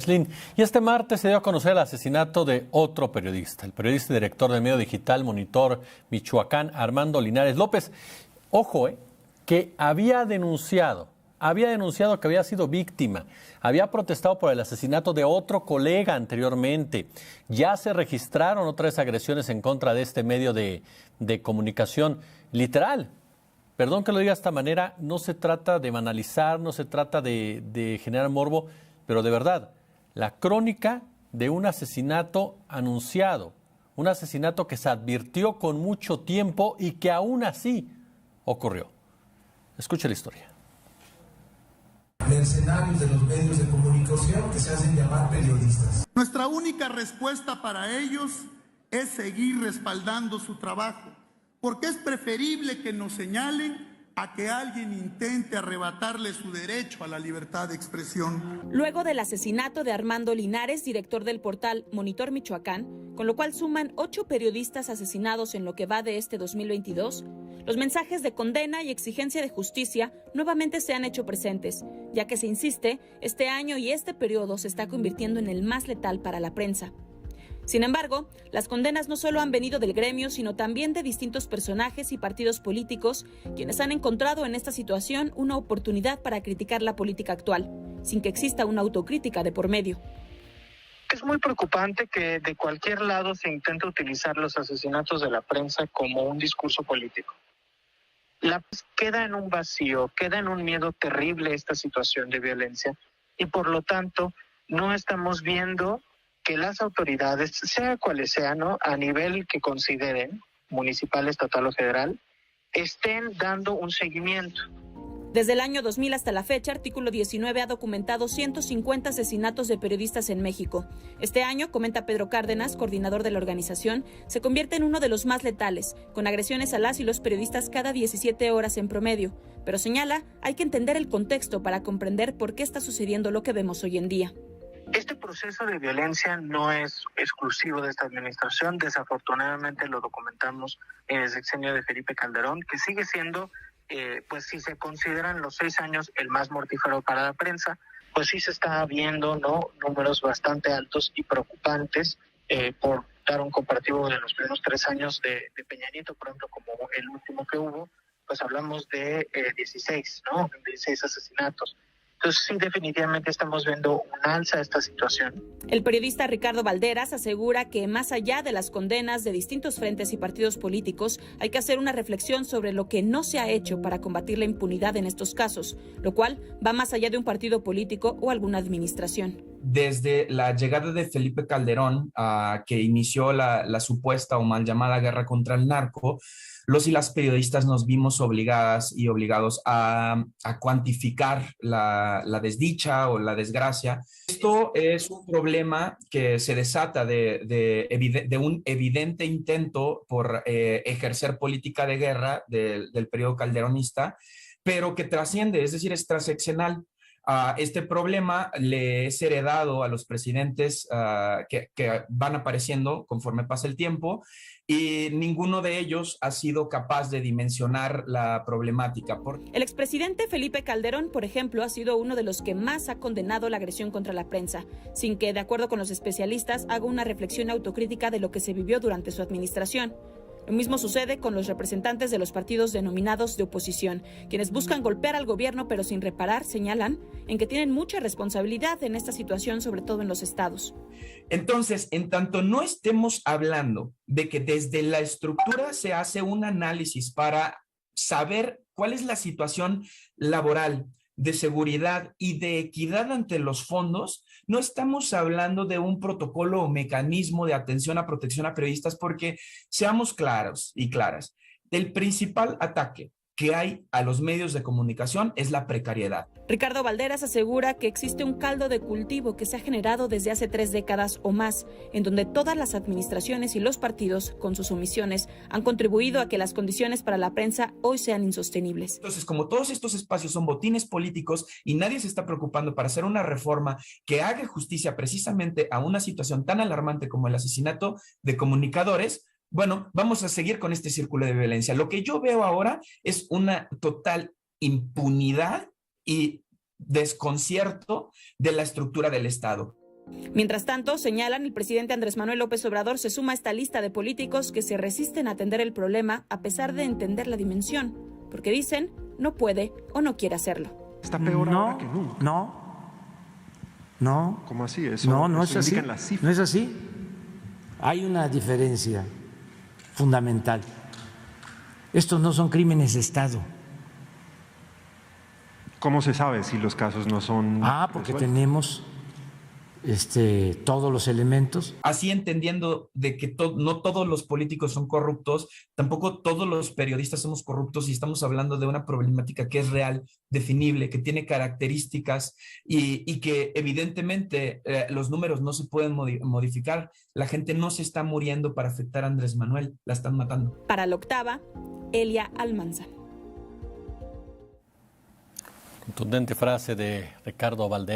Y este martes se dio a conocer el asesinato de otro periodista, el periodista y director del medio digital Monitor Michoacán, Armando Linares López. Ojo, que había denunciado que había sido víctima, había protestado por el asesinato de otro colega anteriormente. Ya se registraron otras agresiones en contra de este medio de comunicación. Literal, perdón que lo diga de esta manera, no se trata de banalizar, no se trata de generar morbo, pero de verdad, la crónica de un asesinato anunciado, un asesinato que se advirtió con mucho tiempo y que aún así ocurrió. Escuche la historia. Mercenarios de los medios de comunicación que se hacen llamar periodistas. Nuestra única respuesta para ellos es seguir respaldando su trabajo, porque es preferible que nos señalen a que alguien intente arrebatarle su derecho a la libertad de expresión. Luego del asesinato de Armando Linares, director del portal Monitor Michoacán, con lo cual suman 8 periodistas asesinados en lo que va de este 2022, los mensajes de condena y exigencia de justicia nuevamente se han hecho presentes, ya que se insiste, este año y este periodo se está convirtiendo en el más letal para la prensa. Sin embargo, las condenas no solo han venido del gremio, sino también de distintos personajes y partidos políticos, quienes han encontrado en esta situación una oportunidad para criticar la política actual, sin que exista una autocrítica de por medio. Es muy preocupante que de cualquier lado se intente utilizar los asesinatos de la prensa como un discurso político. Queda en un vacío, queda en un miedo terrible esta situación de violencia y por lo tanto no estamos viendo que las autoridades, sea cuales sean, ¿no?, a nivel que consideren, municipal, estatal o federal, estén dando un seguimiento. Desde el año 2000 hasta la fecha, Artículo 19 ha documentado 150 asesinatos de periodistas en México. Este año, comenta Pedro Cárdenas, coordinador de la organización, se convierte en uno de los más letales, con agresiones a las y los periodistas cada 17 horas en promedio. Pero señala, hay que entender el contexto para comprender por qué está sucediendo lo que vemos hoy en día. Este proceso de violencia no es exclusivo de esta administración. Desafortunadamente lo documentamos en el sexenio de Felipe Calderón, que sigue siendo, pues si se consideran los 6 años el más mortífero para la prensa, pues sí se está viendo, ¿no?, números bastante altos y preocupantes, por dar un comparativo de los primeros 3 años de Peña Nieto, por ejemplo, como el último que hubo, pues hablamos de 16 asesinatos. Entonces sí, definitivamente estamos viendo un alza a esta situación. El periodista Ricardo Valderas asegura que más allá de las condenas de distintos frentes y partidos políticos, hay que hacer una reflexión sobre lo que no se ha hecho para combatir la impunidad en estos casos, lo cual va más allá de un partido político o alguna administración. Desde la llegada de Felipe Calderón, que inició la supuesta o mal llamada guerra contra el narco, los y las periodistas nos vimos obligadas y obligados a cuantificar la desdicha o la desgracia. Esto es un problema que se desata de un evidente intento por ejercer política de guerra del periodo calderonista, pero que trasciende, es decir, es transeccional. Este problema le es heredado a los presidentes que van apareciendo conforme pasa el tiempo y ninguno de ellos ha sido capaz de dimensionar la problemática. El expresidente Felipe Calderón, por ejemplo, ha sido uno de los que más ha condenado la agresión contra la prensa, sin que, de acuerdo con los especialistas, haga una reflexión autocrítica de lo que se vivió durante su administración. Lo mismo sucede con los representantes de los partidos denominados de oposición, quienes buscan golpear al gobierno pero sin reparar, señalan, en que tienen mucha responsabilidad en esta situación, sobre todo en los estados. Entonces, en tanto no estemos hablando de que desde la estructura se hace un análisis para saber cuál es la situación laboral, de seguridad y de equidad ante los fondos, no estamos hablando de un protocolo o mecanismo de atención a protección a periodistas, porque seamos claros y claras, el principal ataque que hay a los medios de comunicación es la precariedad. Ricardo Valderas asegura que existe un caldo de cultivo que se ha generado desde hace 3 décadas o más, en donde todas las administraciones y los partidos, con sus omisiones, han contribuido a que las condiciones para la prensa hoy sean insostenibles. Entonces, como todos estos espacios son botines políticos y nadie se está preocupando para hacer una reforma que haga justicia precisamente a una situación tan alarmante como el asesinato de comunicadores, bueno, vamos a seguir con este círculo de violencia. Lo que yo veo ahora es una total impunidad y desconcierto de la estructura del Estado. Mientras tanto, señalan, el presidente Andrés Manuel López Obrador se suma a esta lista de políticos que se resisten a atender el problema a pesar de entender la dimensión, porque dicen no puede o no quiere hacerlo. Está peor ahora que nunca. No. ¿Cómo así? Eso Es así. indican las cifras. No es así. Hay una diferencia fundamental. Estos no son crímenes de Estado. ¿Cómo se sabe si los casos no son Porque resueltos? tenemos todos los elementos. Así entendiendo de que no todos los políticos son corruptos, tampoco todos los periodistas somos corruptos y estamos hablando de una problemática que es real, definible, que tiene características y que evidentemente los números no se pueden modificar. La gente no se está muriendo para afectar a Andrés Manuel, la están matando. Para La Octava, Elia Almanza. Contundente frase de Ricardo Valderas.